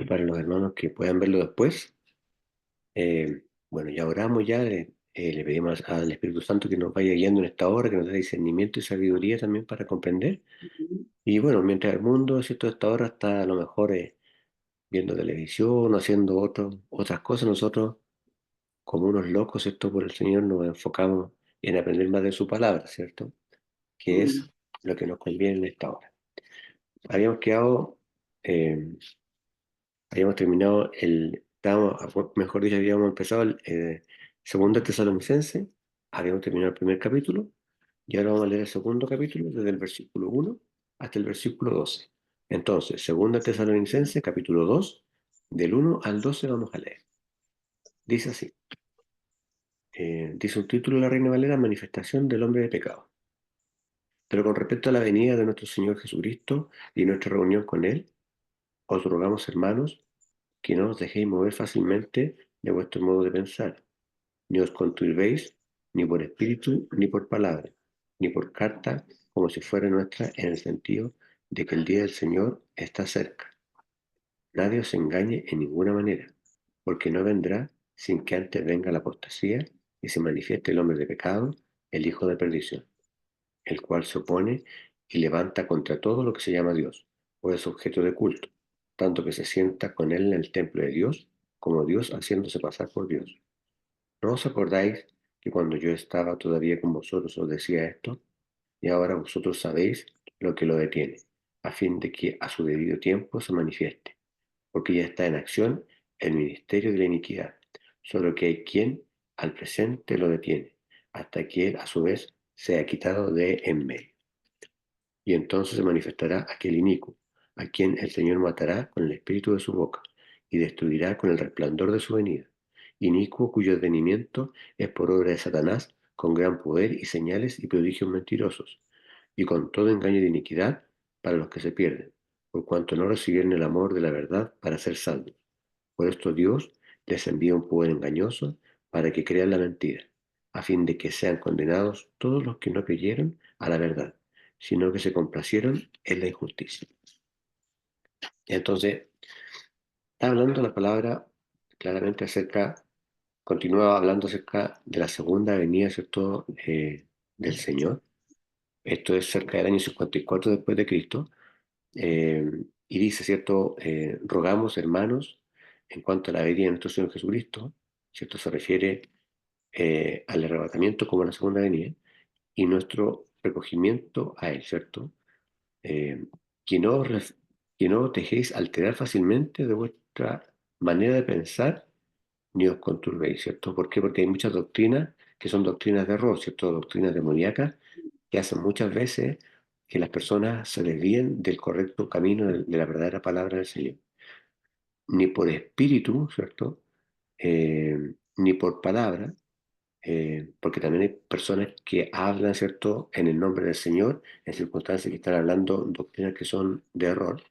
para los hermanos que puedan verlo después. Bueno, ya oramos, ya le pedimos al Espíritu Santo que nos vaya guiando en esta hora, que nos dé discernimiento y sabiduría también para comprender. Y bueno, mientras el mundo, ¿cierto? Esta hora está a lo mejor viendo televisión, haciendo otras cosas, nosotros, como unos locos, ¿cierto? Por el Señor, nos enfocamos en aprender más de su palabra, ¿cierto? Que Mm, es lo que nos conviene en esta hora. Habíamos quedado, eh, habíamos terminado mejor dicho, habíamos empezado el segundo Tesalonicense, habíamos terminado el primer capítulo, y ahora vamos a leer el segundo capítulo desde el versículo 1 hasta el versículo 12. Entonces, segunda Tesalonicense, capítulo 2, del 1 al 12 vamos a leer. Dice así, dice un título de la Reina Valera, Manifestación del hombre de pecado. Pero con respecto a la venida de nuestro Señor Jesucristo y nuestra reunión con Él, os rogamos, hermanos, que no os dejéis mover fácilmente de vuestro modo de pensar, ni os conturbéis, ni por espíritu, ni por palabra, ni por carta, como si fuera nuestra, en el sentido de que el día del Señor está cerca. Nadie os engañe en ninguna manera, porque no vendrá sin que antes venga la apostasía y se manifieste el hombre de pecado, el hijo de perdición, el cual se opone y levanta contra todo lo que se llama Dios, o es objeto de culto, tanto que se sienta con él en el templo de Dios, como Dios haciéndose pasar por Dios. ¿No os acordáis que cuando yo estaba todavía con vosotros os decía esto? Y ahora vosotros sabéis lo que lo detiene, a fin de que a su debido tiempo se manifieste, porque ya está en acción el ministerio de la iniquidad, solo que hay quien al presente lo detiene, hasta que él a su vez sea quitado de en medio. Y entonces se manifestará aquel inicuo, a quien el Señor matará con el espíritu de su boca, y destruirá con el resplandor de su venida. Inicuo cuyo advenimiento es por obra de Satanás, con gran poder y señales y prodigios mentirosos, y con todo engaño de iniquidad para los que se pierden, por cuanto no recibieron el amor de la verdad para ser salvos. Por esto Dios les envía un poder engañoso para que crean la mentira, a fin de que sean condenados todos los que no creyeron a la verdad, sino que se complacieron en la injusticia. Entonces, está hablando la palabra claramente continúa hablando acerca de la segunda venida, ¿cierto?, del Señor. Esto es cerca del año 54 después de Cristo. Y dice, ¿cierto? Rogamos, hermanos, en cuanto a la venida de nuestro Señor Jesucristo, ¿cierto? Se refiere al arrebatamiento como a la segunda venida y nuestro recogimiento a Él, ¿cierto? Eh, que no, ref- que no os dejéis alterar fácilmente de vuestra manera de pensar ni os conturbéis, ¿cierto? ¿Por qué? Porque hay muchas doctrinas que son doctrinas de error, ¿cierto? Doctrinas demoníacas que hacen muchas veces que las personas se desvíen del correcto camino de la verdadera palabra del Señor. Ni por espíritu, ¿cierto? Ni por palabra, porque también hay personas que hablan, ¿cierto?, en el nombre del Señor, en circunstancias que están hablando doctrinas que son de error,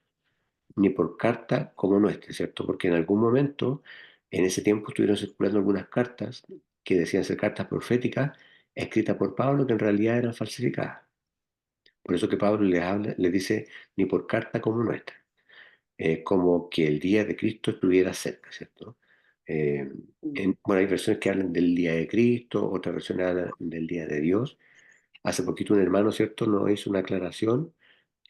ni por carta como nuestra, ¿cierto? Porque en algún momento, en ese tiempo, estuvieron circulando algunas cartas que decían ser cartas proféticas, escritas por Pablo, que en realidad eran falsificadas. Por eso que Pablo les dice, ni por carta como nuestra, como que el día de Cristo estuviera cerca, ¿cierto? Eh, bueno, hay versiones que hablan del día de Cristo, otras versiones hablan del día de Dios. Hace poquito un hermano, ¿cierto?, nos hizo una aclaración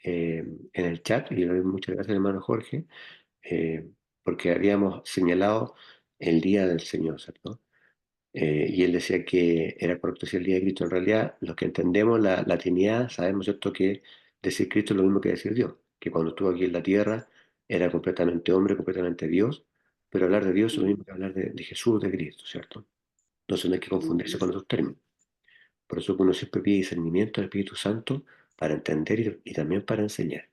en el chat, y le doy muchas gracias, hermano Jorge, eh, porque habíamos señalado el día del Señor, ¿cierto? Y él decía que era correcto decir el día de Cristo. En realidad, los que entendemos la Trinidad sabemos, ¿cierto?, que decir Cristo es lo mismo que decir Dios, que cuando estuvo aquí en la tierra era completamente hombre, completamente Dios, pero hablar de Dios es lo mismo que hablar de Jesús, de Cristo, ¿cierto? Entonces no hay que confundirse con esos términos. Por eso que uno siempre pide discernimiento al Espíritu Santo para entender y también para enseñar.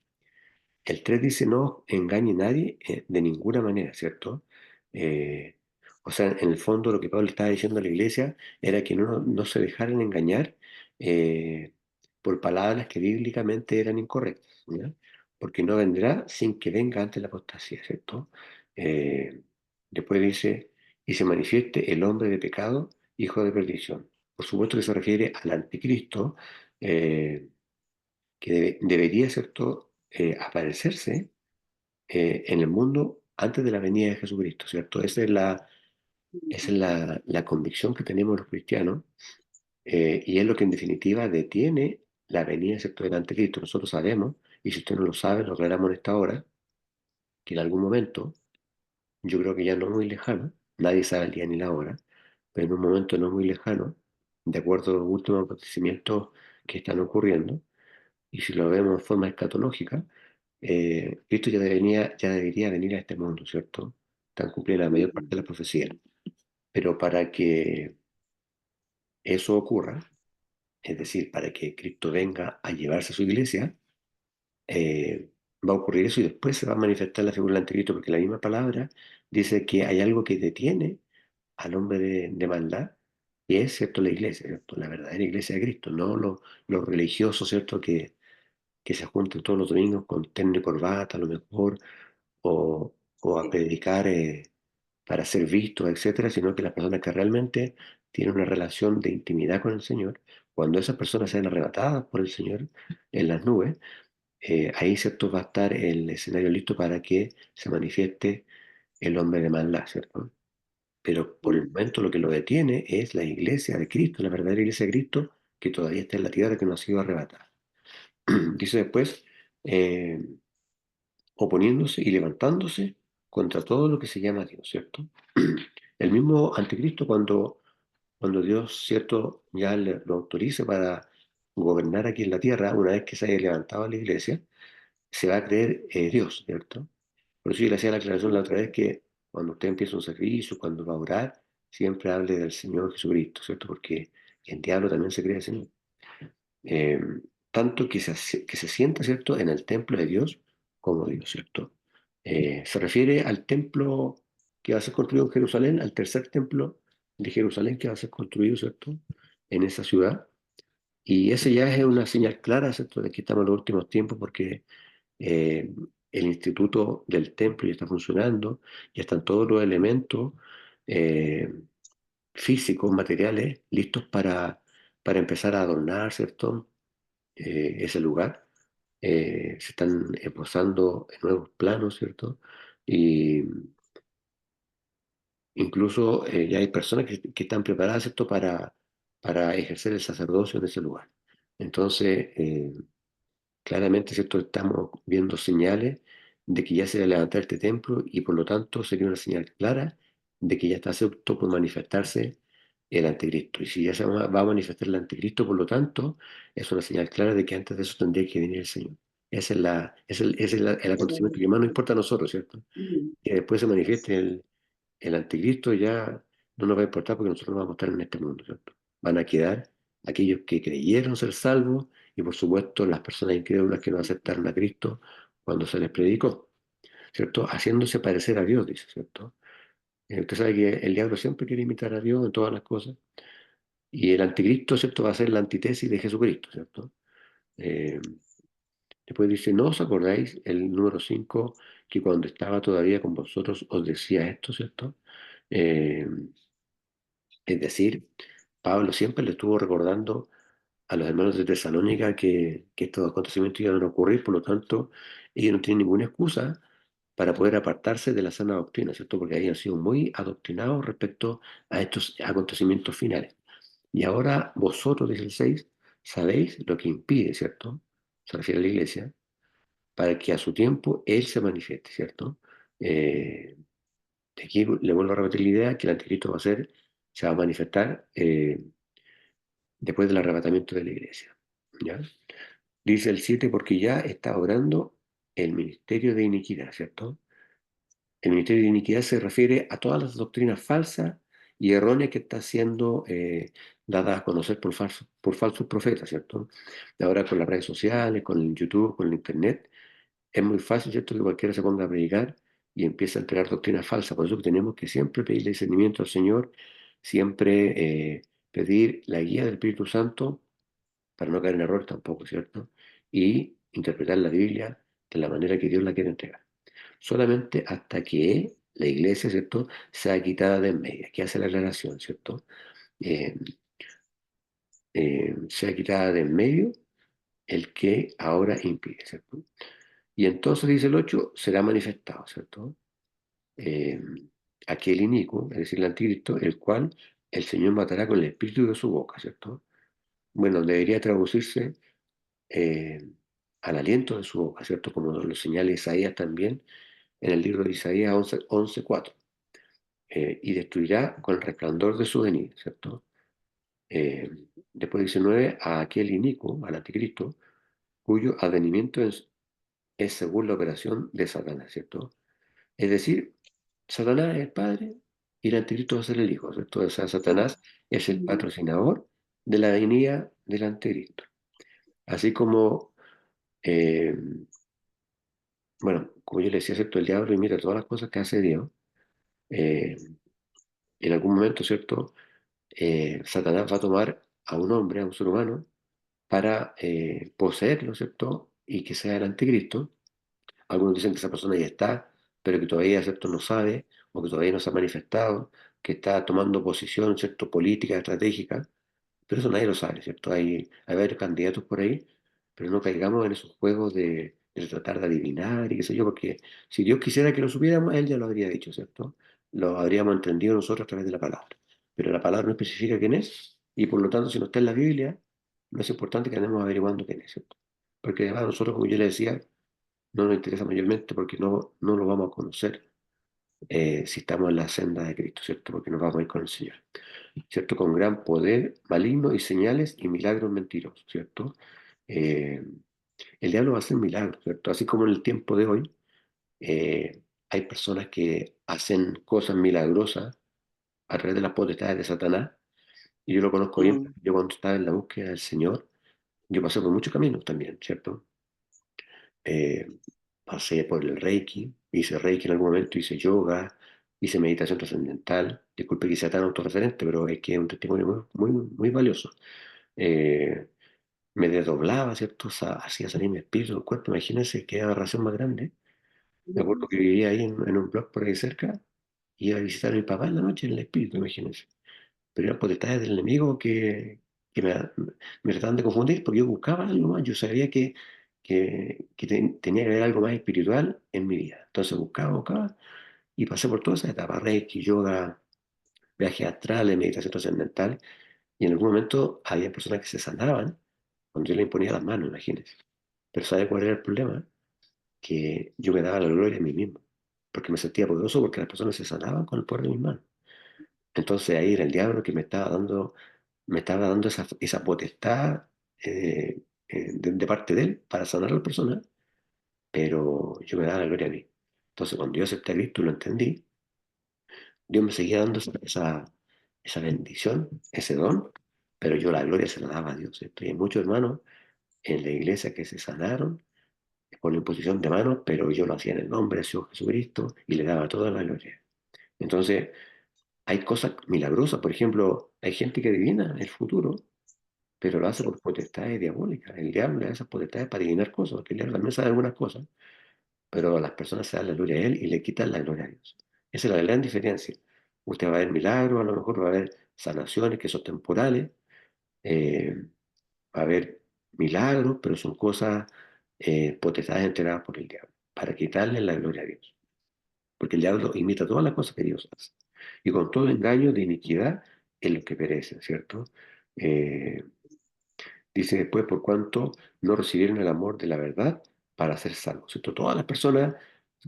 El 3 dice no engañe a nadie de ninguna manera, ¿cierto? Eh, o sea, en el fondo lo que Pablo estaba diciendo a la iglesia era que no se dejaran engañar eh, por palabras que bíblicamente eran incorrectas, ¿ya? Porque no vendrá sin que venga antes la apostasía, ¿cierto? Eh, Después dice, y se manifieste el hombre de pecado, hijo de perdición. Por supuesto que se refiere al anticristo, eh, que debería, ¿cierto?, aparecerse en el mundo antes de la venida de Jesucristo, ¿cierto? Esa es la convicción que tenemos los cristianos, y es lo que en definitiva detiene la venida, ¿cierto?, del anticristo. Nosotros sabemos, y si usted no lo sabe, lo aclaramos en esta hora, que en algún momento, yo creo que ya no muy lejano, nadie sabe el día ni la hora, pero en un momento no muy lejano, de acuerdo a los últimos acontecimientos que están ocurriendo, y si lo vemos de forma escatológica, Cristo ya debería venir a este mundo, ¿cierto? Están cumpliendo la mayor parte de la profecía. Pero para que eso ocurra, es decir, para que Cristo venga a llevarse a su iglesia, eh, va a ocurrir eso y después se va a manifestar la figura del anticristo, porque la misma palabra dice que hay algo que detiene al hombre de maldad, y es, ¿cierto?, la iglesia, ¿cierto? La verdadera iglesia de Cristo, no los religiosos, ¿cierto?, que se juntan todos los domingos con terno y corbata, a lo mejor, o a predicar para ser vistos, etcétera, sino que las personas que realmente tienen una relación de intimidad con el Señor, cuando esas personas sean arrebatadas por el Señor en las nubes, ahí, ¿cierto?, va a estar el escenario listo para que se manifieste el hombre de maldad, ¿cierto? Pero por el momento lo que lo detiene es la iglesia de Cristo, la verdadera iglesia de Cristo, que todavía está en la tierra, que no ha sido arrebatada. Dice después, eh, oponiéndose y levantándose contra todo lo que se llama Dios, ¿cierto? El mismo anticristo, cuando Dios, ¿cierto?, ya lo autorice para gobernar aquí en la tierra, una vez que se haya levantado la iglesia, se va a creer Dios, ¿cierto? Por eso yo le hacía la aclaración la otra vez que cuando usted empieza un servicio, cuando va a orar, siempre hable del Señor Jesucristo, ¿cierto? Porque el diablo también se cree Señor. Eh, Tanto que se sienta, ¿cierto?, en el templo de Dios como Dios, ¿cierto? Se refiere al templo que va a ser construido en Jerusalén, al tercer templo de Jerusalén que va a ser construido, ¿cierto?, en esa ciudad. Y ese ya es una señal clara, ¿cierto?, de que estamos en los últimos tiempos, porque eh, el instituto del templo ya está funcionando, ya están todos los elementos eh, físicos, materiales, listos para empezar a adornar, ¿cierto?, ese lugar. Se están esbozando en nuevos planos, ¿cierto? Y incluso ya hay personas que están preparadas, ¿cierto?, para ejercer el sacerdocio en ese lugar. Entonces, claramente, ¿cierto?, estamos viendo señales de que ya se va a levantar este templo, y por lo tanto sería una señal clara de que ya está acepto por manifestarse el anticristo. Y si ya se va a manifestar el anticristo, por lo tanto, es una señal clara de que antes de eso tendría que venir el Señor. Ese es el acontecimiento que más nos importa a nosotros, ¿cierto? Que después se manifieste el anticristo, ya no nos va a importar, porque nosotros no vamos a estar en este mundo, ¿cierto? Van a quedar aquellos que creyeron ser salvos, y por supuesto las personas incrédulas que no aceptaron a Cristo cuando se les predicó, ¿cierto? Haciéndose parecer a Dios, dice, ¿cierto? Usted sabe que el diablo siempre quiere imitar a Dios en todas las cosas, y el anticristo, ¿cierto?, va a ser la antítesis de Jesucristo, ¿cierto? Eh, Después dice, ¿no os acordáis el número 5, que cuando estaba todavía con vosotros os decía esto, ¿cierto? Eh, es decir, Pablo siempre le estuvo recordando a los hermanos de Tesalónica que estos acontecimientos iban a ocurrir, por lo tanto, ellos no tienen ninguna excusa para poder apartarse de la sana doctrina, ¿cierto? Porque habían sido muy adoctrinados respecto a estos acontecimientos finales. Y ahora vosotros, dice el 6, sabéis lo que impide, ¿cierto? Se refiere a la iglesia, para que a su tiempo Él se manifieste, ¿cierto? Eh, Aquí le vuelvo a repetir la idea que el anticristo se va a manifestar después del arrebatamiento de la iglesia, ¿ya? Dice el 7, porque ya está obrando el ministerio de iniquidad, ¿cierto? El ministerio de iniquidad se refiere a todas las doctrinas falsas y erróneas que está siendo dadas a conocer por falsos profetas, ¿cierto? Ahora con las redes sociales, con el YouTube, con el Internet, es muy fácil, ¿cierto?, que cualquiera se ponga a predicar y empiece a entregar doctrinas falsas. Por eso que tenemos que siempre pedir discernimiento al Señor, siempre pedir la guía del Espíritu Santo para no caer en error tampoco, ¿cierto? Y interpretar la Biblia de la manera que Dios la quiere entregar. Solamente hasta que la iglesia, ¿cierto?, sea quitada de en medio, que hace la aclaración, ¿cierto? Eh, Sea quitada de en medio el que ahora impide, ¿cierto? Y entonces dice el 8, será manifestado, ¿cierto? eh, aquel inicuo, es decir, el anticristo, el cual el Señor matará con el espíritu de su boca, ¿cierto? Bueno, debería traducirse eh, al aliento de su boca, ¿cierto? Como lo señala Isaías también en el libro de Isaías 11:4. Y destruirá con el resplandor de su venida, ¿cierto? Eh, Después 19, a aquel inicuo, al anticristo, cuyo advenimiento es según la operación de Satanás, ¿cierto? Es decir, Satanás es el padre y el anticristo va a ser el hijo, ¿cierto? O sea, Satanás es el Ujú, patrocinador de la venida del anticristo. Así como, eh, bueno, como yo le decía, ¿cierto? El diablo imita todas las cosas que hace Dios. Eh, en algún momento, ¿cierto? Satanás va a tomar a un hombre, a un ser humano, para poseerlo, ¿cierto? Y que sea el anticristo. Algunos dicen que esa persona ya está, pero que todavía, ¿cierto? No sabe, o que todavía no se ha manifestado, que está tomando posición, ¿cierto? Política, estratégica, pero eso nadie lo sabe, ¿cierto? Hay varios candidatos por ahí, pero no caigamos en esos juegos de tratar de adivinar y qué sé yo, porque si Dios quisiera que lo supiéramos, Él ya lo habría dicho, ¿cierto? Lo habríamos entendido nosotros a través de la palabra. Pero la palabra no especifica quién es, y por lo tanto, si no está en la Biblia, no es importante que andemos averiguando quién es, ¿cierto? Porque además nosotros, como yo le decía, no nos interesa mayormente porque no lo vamos a conocer si estamos en la senda de Cristo, ¿cierto? Porque nos vamos a ir con el Señor. ¿Cierto? Con gran poder maligno y señales y milagros mentirosos, ¿cierto? Eh, el diablo va a hacer milagros, ¿cierto? Así como en el tiempo de hoy hay personas que hacen cosas milagrosas a través de las potestades de Satanás, y yo lo conozco bien, mm, yo cuando estaba en la búsqueda del Señor, yo pasé por muchos caminos también, ¿cierto? Eh, Pasé por el Reiki, hice Reiki en algún momento, hice yoga, hice meditación trascendental. Disculpe que sea tan autorreferente, pero es que es un testimonio muy valioso. Eh, Me desdoblaba, ¿cierto? Hacía salir mi espíritu del cuerpo. Imagínense qué aberración más grande. Me acuerdo mm, que vivía ahí en un blog por ahí cerca, y iba a visitar a mi papá en la noche en el espíritu, imagínense. Pero eran potestades del enemigo que me trataban de confundir porque yo buscaba algo más. Yo sabía que tenía que haber algo más espiritual en mi vida. Entonces buscaba y pasé por toda esa etapa: Reiki, yoga, viajes astrales, meditación trascendental. Y en algún momento había personas que se sanaban cuando yo le imponía las manos, imagínense. Pero ¿sabe cuál era el problema? Que yo me daba la gloria a mí mismo, porque me sentía poderoso porque las personas se sanaban con el poder de mis manos. Entonces ahí era el diablo que me estaba dando esa potestad de parte de él para sanar a la persona, pero yo me daba la gloria a mí. Entonces cuando yo acepté a Cristo y lo entendí, Dios me seguía dando esa bendición, ese don, pero yo la gloria se la daba a Dios. ¿Cierto? Y hay muchos hermanos en la iglesia que se sanaron por la imposición de manos, pero yo lo hacía en el nombre de Señor Jesucristo y le daba toda la gloria. Entonces, hay cosas milagrosas. Por ejemplo, hay gente que adivina el futuro, pero lo hace por potestades diabólicas. El diablo le da esas potestades para adivinar cosas, porque el diablo también sabe algunas cosas, pero las personas se dan la gloria a él y le quitan la gloria a Dios. Esa es la gran diferencia. Usted va a ver milagros, a lo mejor va a ver sanaciones que son temporales, eh, va a haber milagros, pero son cosas, potestades entregadas por el diablo, para quitarle la gloria a Dios. Porque el diablo imita todas las cosas que Dios hace. Y con todo engaño de iniquidad en los que perecen, ¿cierto? Eh, Dice después, por cuanto no recibieron el amor de la verdad para ser salvos, ¿cierto? Todas las personas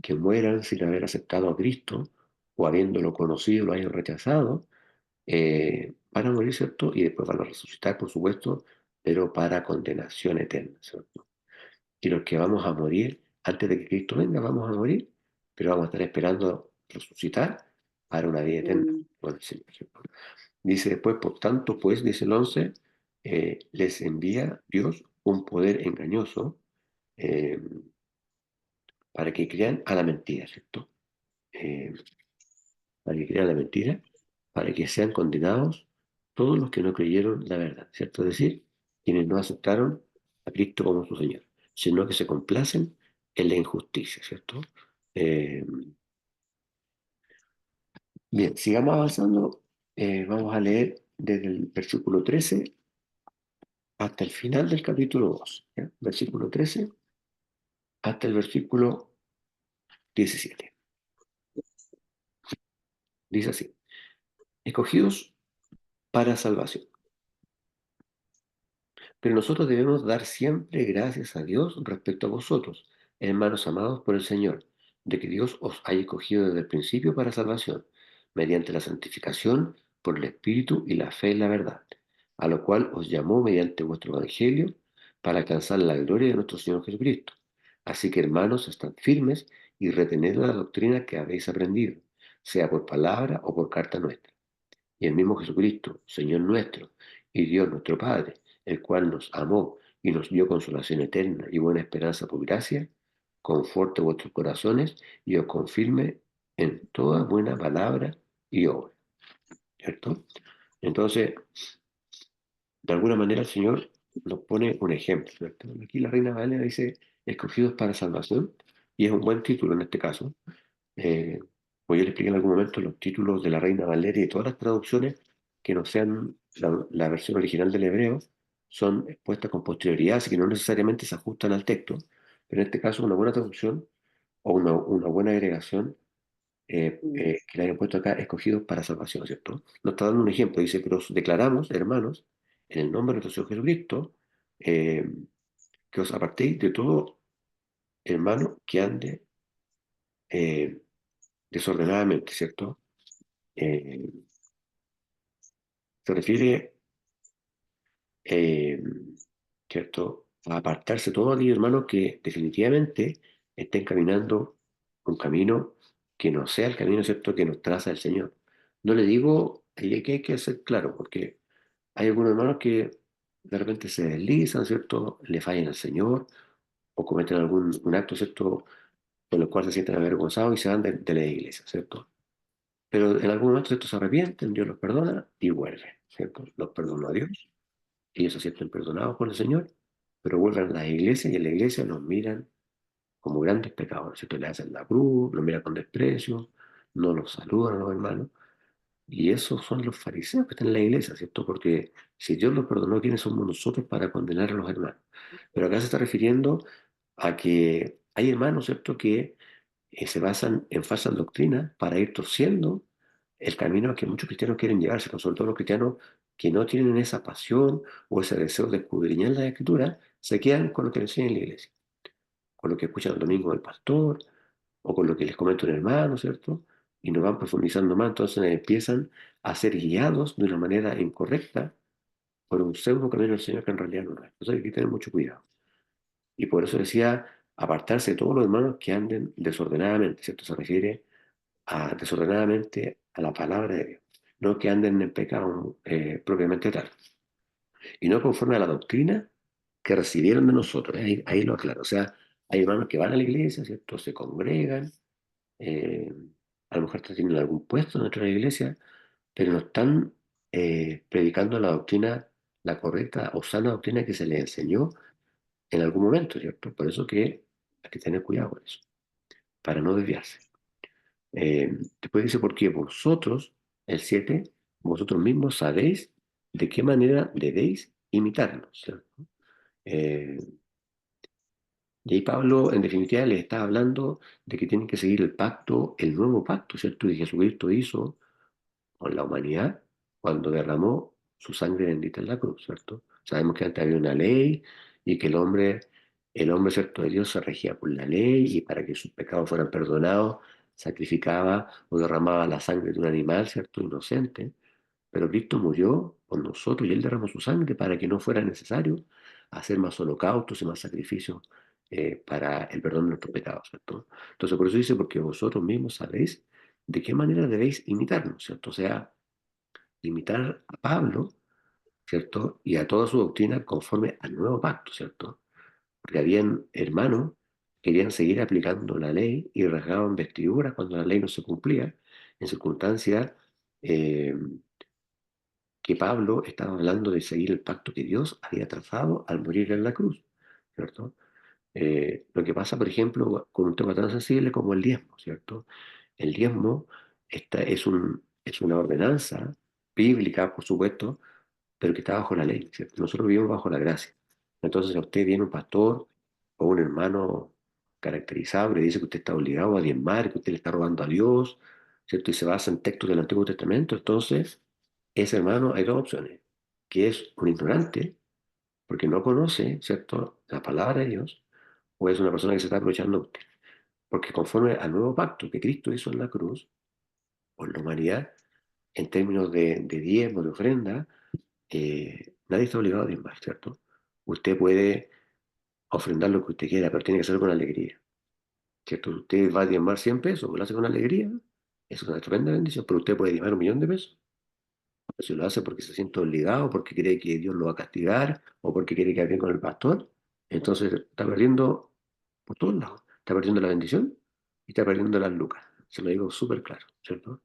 que mueran sin haber aceptado a Cristo o habiéndolo conocido, lo hayan rechazado, van a morir, ¿cierto? Y después van a resucitar, por supuesto, pero para condenación eterna, ¿cierto? Y los que vamos a morir antes de que Cristo venga, vamos a morir, pero vamos a estar esperando resucitar para una vida eterna mm, con el Señor, ¿cierto? Dice después, por tanto, pues, dice el 11, les envía Dios un poder engañoso, eh, para que crean a la mentira, ¿cierto? Eh, para que crean la mentira, para que sean condenados todos los que no creyeron la verdad, ¿cierto? Es decir, quienes no aceptaron a Cristo como su Señor, sino que se complacen en la injusticia, ¿cierto? Eh, Bien, sigamos avanzando. Vamos a leer desde el versículo 13 hasta el final del capítulo 2, ¿ya? Versículo 13 hasta el versículo 17. Dice así, escogidos para salvación. Pero nosotros debemos dar siempre gracias a Dios respecto a vosotros, hermanos amados por el Señor, de que Dios os haya escogido desde el principio para salvación, mediante la santificación por el Espíritu y la fe en la verdad, a lo cual os llamó mediante vuestro Evangelio para alcanzar la gloria de nuestro Señor Jesucristo. Así que, hermanos, estad firmes y retened la doctrina que habéis aprendido, sea por palabra o por carta nuestra, y el mismo Jesucristo, Señor nuestro, y Dios nuestro Padre, el cual nos amó y nos dio consolación eterna y buena esperanza por gracia, conforte vuestros corazones y os confirme en toda buena palabra y obra. ¿Cierto? Entonces, de alguna manera el Señor nos pone un ejemplo. ¿Cierto? Aquí la Reina Valera dice, escogidos para salvación, y es un buen título en este caso. Como yo le expliqué en algún momento, los títulos de la Reina Valeria y todas las traducciones que no sean la versión original del hebreo son expuestas con posterioridad, así que no necesariamente se ajustan al texto, pero en este caso una buena traducción o una buena agregación que le hayan puesto acá, escogidos para salvación, ¿cierto? Nos está dando un ejemplo, dice, pero os declaramos, hermanos, en el nombre de nuestro Señor Jesucristo, eh, que os apartéis de todo hermano que ande eh, desordenadamente, ¿cierto? Eh, Se refiere, eh, ¿cierto?, a apartarse todos aquellos hermanos que definitivamente estén caminando un camino que no sea el camino, ¿cierto?, que nos traza el Señor. No le digo, y hay que ser claro, porque hay algunos hermanos que de repente se deslizan, ¿cierto?, le fallan al Señor o cometen algún un acto, ¿cierto?, por el cual se sienten avergonzados y se van de la iglesia, ¿cierto? Pero en algún momento estos se arrepienten, Dios los perdona y vuelven, ¿cierto? Los perdonó a Dios, ellos se sienten perdonados por el Señor, pero vuelven a la iglesia y en la iglesia los miran como grandes pecadores, ¿cierto? Le hacen la cruz, los miran con desprecio, no los saludan a los hermanos. Y esos son los fariseos que están en la iglesia, ¿cierto? Porque si Dios los perdonó, ¿quiénes somos nosotros para condenar a los hermanos? Pero acá se está refiriendo a que hay hermanos, ¿cierto?, que se basan en falsas doctrinas para ir torciendo el camino que muchos cristianos quieren llevarse, sobre todo los cristianos que no tienen esa pasión o ese deseo de escudriñar la escritura, se quedan con lo que les enseña en la iglesia, con lo que escuchan el domingo del pastor o con lo que les comenta un hermano, ¿cierto? Y no van profundizando más, entonces empiezan a ser guiados de una manera incorrecta por un pseudo camino del Señor que en realidad no es. Entonces hay que tener mucho cuidado. Y por eso decía apartarse de todos los hermanos que anden desordenadamente, ¿cierto? Se refiere desordenadamente a la palabra de Dios, no que anden en pecado propiamente tal, y no conforme a la doctrina que recibieron de nosotros. Ahí lo aclaro. O sea, hay hermanos que van a la iglesia, ¿cierto? Se congregan, eh, a lo mejor tienen algún puesto dentro de la iglesia, pero no están predicando la doctrina, la correcta o sana doctrina que se les enseñó en algún momento, ¿cierto? Por eso que hay que tener cuidado con eso, para no desviarse. Después dice, porque vosotros, el 7 vosotros mismos sabéis de qué manera debéis imitarnos, ¿cierto? Eh, y ahí Pablo, en definitiva, les está hablando de que tienen que seguir el pacto, el nuevo pacto, ¿cierto? Que Jesucristo hizo con la humanidad cuando derramó su sangre bendita en la cruz, ¿cierto? Sabemos que antes había una ley y que el hombre, ¿cierto?, de Dios se regía por la ley y para que sus pecados fueran perdonados, sacrificaba o derramaba la sangre de un animal, ¿cierto?, inocente. Pero Cristo murió por nosotros y Él derramó su sangre para que no fuera necesario hacer más holocaustos y más sacrificios para el perdón de nuestros pecados, ¿cierto? Entonces, por eso dice, porque vosotros mismos sabéis de qué manera debéis imitarnos, ¿cierto? O sea, imitar a Pablo, ¿cierto? Y a toda su doctrina conforme al nuevo pacto, ¿cierto? Porque habían hermanos que querían seguir aplicando la ley y rasgaban vestiduras cuando la ley no se cumplía, en circunstancias eh, que Pablo estaba hablando de seguir el pacto que Dios había trazado al morir en la cruz, ¿cierto? Lo que pasa, por ejemplo, con un tema tan sensible como el diezmo, ¿cierto? El diezmo es una ordenanza bíblica, por supuesto, pero que está bajo la ley, ¿cierto? Nosotros vivimos bajo la gracia. Entonces, a usted viene un pastor o un hermano caracterizado que le dice que usted está obligado a diezmar, que usted le está robando a Dios, ¿cierto? Y se basa en textos del Antiguo Testamento, entonces ese hermano hay dos opciones, que es un ignorante, porque no conoce, ¿cierto?, la palabra de Dios, o es una persona que se está aprovechando de usted. Porque conforme al nuevo pacto que Cristo hizo en la cruz, por la humanidad, en términos de diezmo, de ofrenda, nadie está obligado a diezmar, ¿cierto? Usted puede ofrendar lo que usted quiera, pero tiene que hacerlo con alegría, ¿cierto? Usted va a diezmar 100 pesos, lo hace con alegría, es una tremenda bendición, pero usted puede diezmar 1 millón de pesos. Si lo hace porque se siente obligado, porque cree que Dios lo va a castigar, o porque quiere quedar bien con el pastor, entonces está perdiendo por todos lados. Está perdiendo la bendición y está perdiendo las lucas. Se lo digo súper claro, ¿cierto?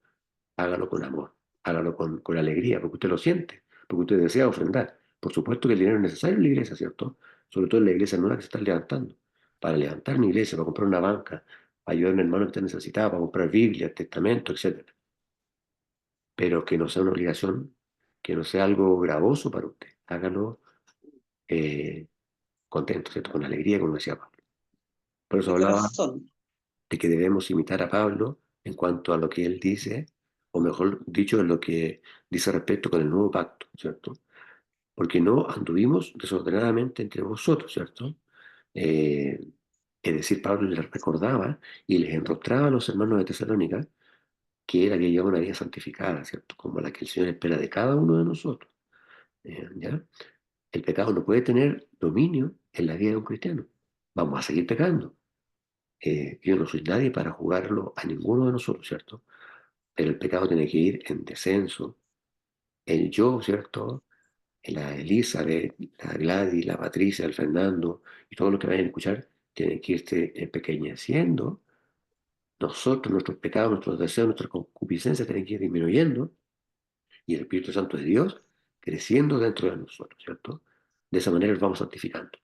Hágalo con amor, hágalo con alegría, porque usted lo siente, porque usted desea ofrendar. Por supuesto que el dinero es necesario en la iglesia, ¿cierto? Sobre todo en la iglesia nueva que se está levantando. Para levantar una iglesia, para comprar una banca, para ayudar a un hermano que está necesitado, para comprar Biblia, testamento, etcétera. Pero que no sea una obligación, que no sea algo gravoso para usted. Hágalo eh, contento, ¿cierto? Con alegría, como decía Pablo. Por eso De hablaba corazón. de que debemos imitar a Pablo en cuanto a lo que él dice, o mejor dicho, en lo que dice respecto con el nuevo pacto, ¿cierto? Porque no anduvimos desordenadamente entre vosotros, ¿cierto? Eh, es decir, Pablo les recordaba y les enrostraba a los hermanos de Tesalónica que él había llevado una vida santificada, ¿cierto? Como la que el Señor espera de cada uno de nosotros, ¿ya? El pecado no puede tener dominio en la vida de un cristiano. Vamos a seguir pecando. Yo no soy nadie para juzgarlo a ninguno de nosotros, ¿cierto? Pero el pecado tiene que ir en descenso. El yo, ¿cierto? La Elizabeth, la Gladys, la Patricia, el Fernando y todo lo que vayan a escuchar tienen que irse empequeñeciendo. Nosotros, nuestros pecados, nuestros deseos, nuestras concupiscencias tienen que ir disminuyendo y el Espíritu Santo de Dios creciendo dentro de nosotros, ¿cierto? De esa manera nos vamos santificando.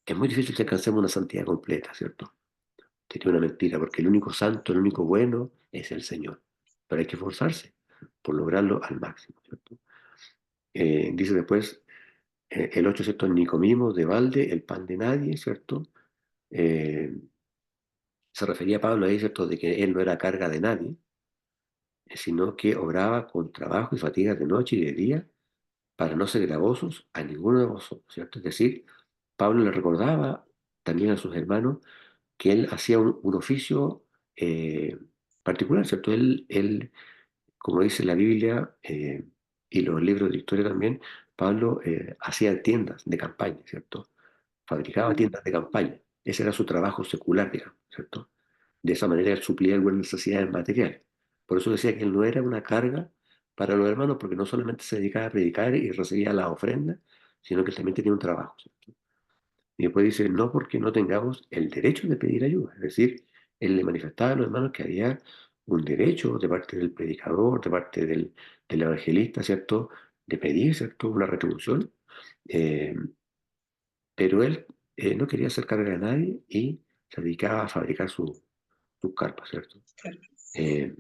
Es muy difícil que alcancemos una santidad completa, ¿cierto? Sería una mentira, porque el único santo, el único bueno es el Señor. Pero hay que esforzarse por lograrlo al máximo, ¿cierto? Dice después, el 8, ¿cierto? Ni comimos de balde el pan de nadie, ¿cierto? Eh, Se refería a Pablo ahí, ¿cierto? De que él no era carga de nadie, sino que obraba con trabajo y fatigas de noche y de día para no ser gravosos a ninguno de vosotros, ¿cierto? Es decir, Pablo le recordaba también a sus hermanos que él hacía un oficio eh, particular, ¿cierto? Él, como dice la Biblia y los libros de historia también, Pablo hacía tiendas de campaña, ¿cierto? Fabricaba Mm. tiendas de campaña. Ese era su trabajo secular, digamos, ¿cierto? De esa manera él suplía algunas necesidades materiales. Por eso decía que él no era una carga para los hermanos, porque no solamente se dedicaba a predicar y recibía las ofrendas, sino que él también tenía un trabajo, ¿cierto? Y después dice, no porque no tengamos el derecho de pedir ayuda. Es decir, él le manifestaba a los hermanos que había un derecho de parte del predicador, de parte del evangelista, ¿cierto? De pedir, ¿cierto? Una retribución. Eh, pero él no quería hacer carga a nadie y se dedicaba a fabricar sus carpas, ¿cierto? Eh,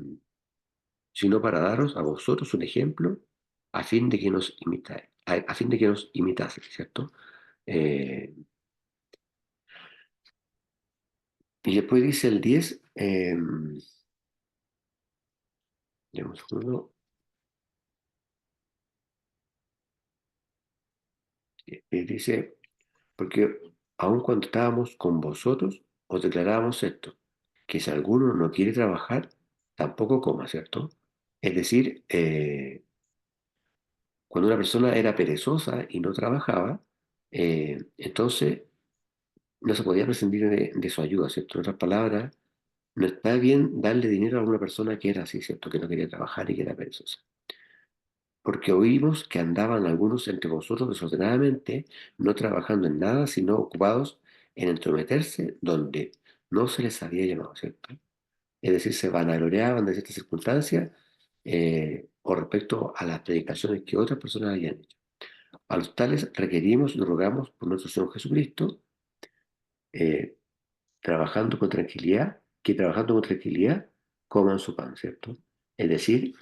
Sino para daros a vosotros un ejemplo a fin de que nos imitáis, a fin de que nos imitaseis, ¿cierto? Eh, y después dice el 10, dame un segundo, dice, porque aun cuando estábamos con vosotros, os declarábamos esto, que si alguno no quiere trabajar, tampoco coma, ¿cierto? Es decir, cuando una persona era perezosa y no trabajaba, entonces no se podía prescindir de su ayuda, ¿cierto? En otras palabras, no está bien darle dinero a una persona que era así, ¿cierto? Que no quería trabajar y que era perezosa. Porque oímos que andaban algunos entre vosotros desordenadamente, no trabajando en nada, sino ocupados en entrometerse donde no se les había llamado, ¿cierto? Es decir, se vanagloriaban de ciertas circunstancias con respecto a las predicaciones que otras personas habían hecho. A los tales requerimos y rogamos por nuestro Señor Jesucristo, eh, trabajando con tranquilidad, que trabajando con tranquilidad coman su pan, ¿cierto? Es decir,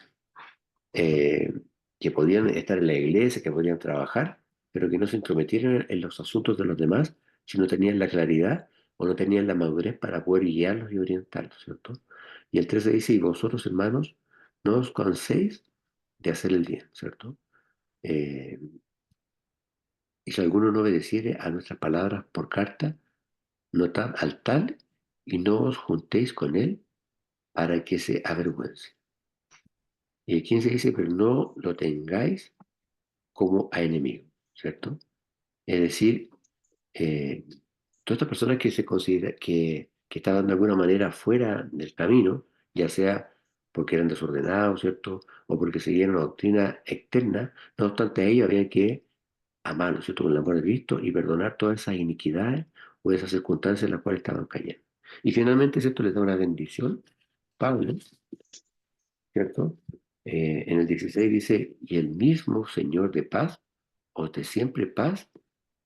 eh, que podían estar en la iglesia, que podían trabajar, pero que no se intrometieran en los asuntos de los demás, si no tenían la claridad o no tenían la madurez para poder guiarlos y orientarlos, ¿cierto? Y el 13 dice, y vosotros, hermanos, no os canséis de hacer el bien, ¿cierto? Eh, y si alguno no obedeciere a nuestras palabras por carta, notad al tal y no os juntéis con él para que se avergüence. Y el 15 dice, pero no lo tengáis como a enemigo, ¿cierto? Es decir, eh, todas estas personas que se considera que estaban de alguna manera fuera del camino, ya sea porque eran desordenados, ¿cierto? O porque seguían una doctrina externa, no obstante a ello había que amarlos, ¿cierto? Con el amor de Cristo y perdonar todas esas iniquidades o esas circunstancias en las cuales estaban cayendo. Y finalmente, ¿cierto? Les da una bendición, Pablo, ¿cierto? En el 16 dice, y el mismo Señor de paz, os dé siempre paz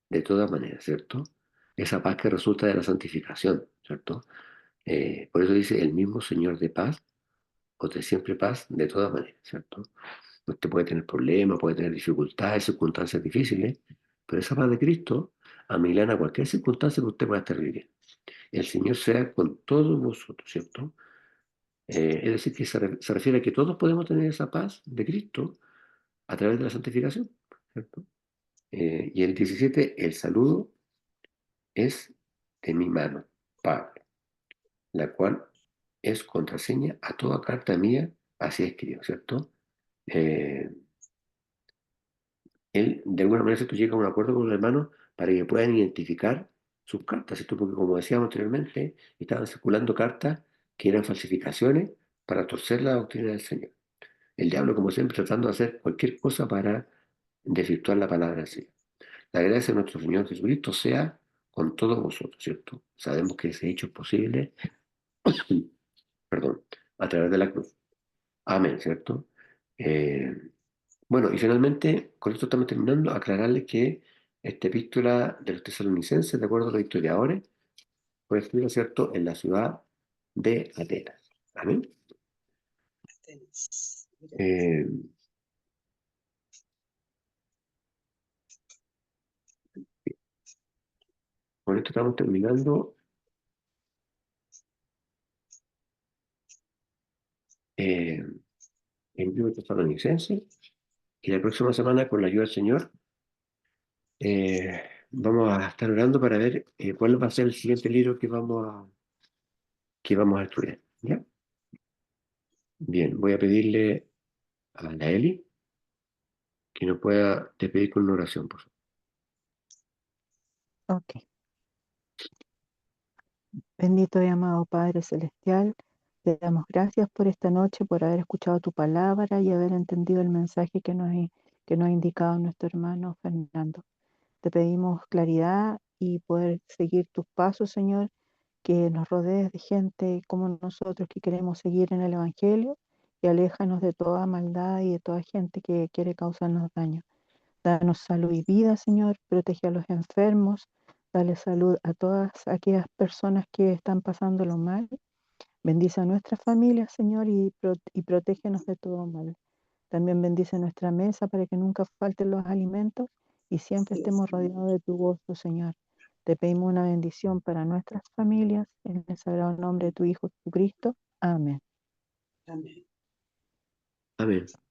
de todas maneras, ¿cierto? Esa paz que resulta de la santificación, ¿cierto? Por eso dice, el mismo Señor de paz, os dé siempre paz de todas maneras, ¿cierto? Usted puede tener problemas, puede tener dificultades, circunstancias difíciles, pero esa paz de Cristo amilana cualquier circunstancia que usted pueda estar viviendo. El Señor sea con todos vosotros, ¿cierto? Es decir, que se refiere a que todos podemos tener esa paz de Cristo a través de la santificación, ¿cierto? Y el 17, el saludo es de mi mano, Pablo, la cual es contraseña a toda carta mía, así escribo, ¿cierto? Eh, Él, de alguna manera, ¿cierto? Llega a un acuerdo con los hermanos para que puedan identificar sus cartas, ¿cierto? Porque como decíamos anteriormente, estaban circulando cartas que eran falsificaciones para torcer la doctrina del Señor. El diablo, como siempre, tratando de hacer cualquier cosa para desvirtuar la palabra del Señor. La gracia de nuestro Señor Jesucristo sea con todos vosotros, ¿cierto? Sabemos que ese hecho es posible, perdón, a través de la cruz. Amén, ¿cierto? Eh, bueno, y finalmente, con esto estamos terminando, aclararles que esta epístola de los tesalonicenses, de acuerdo a los historiadores, fue escrita, ¿cierto?, en la ciudad de Atenas. Amén. Eh, con esto estamos terminando eh, el libro de tesalonicenses y la próxima semana, con la ayuda del Señor, vamos a estar orando para ver cuál va a ser el siguiente libro que vamos a estudiar. ¿Ya? Bien, voy a pedirle a la Eli que nos pueda despedir con una oración, por favor. Ok. Bendito y amado Padre Celestial, te damos gracias por esta noche, por haber escuchado tu palabra y haber entendido el mensaje que nos ha indicado nuestro hermano Fernando. Te pedimos claridad y poder seguir tus pasos, Señor, que nos rodees de gente como nosotros que queremos seguir en el Evangelio y aléjanos de toda maldad y de toda gente que quiere causarnos daño. Danos salud y vida, Señor. Protege a los enfermos. Dale salud a todas aquellas personas que están pasándolo mal. Bendice a nuestra familia, Señor, y protégenos de todo mal. También bendice nuestra mesa para que nunca falten los alimentos y siempre estemos rodeados de tu gozo, Señor. Te pedimos una bendición para nuestras familias en el sagrado nombre de tu Hijo Jesucristo. Amén. Amén.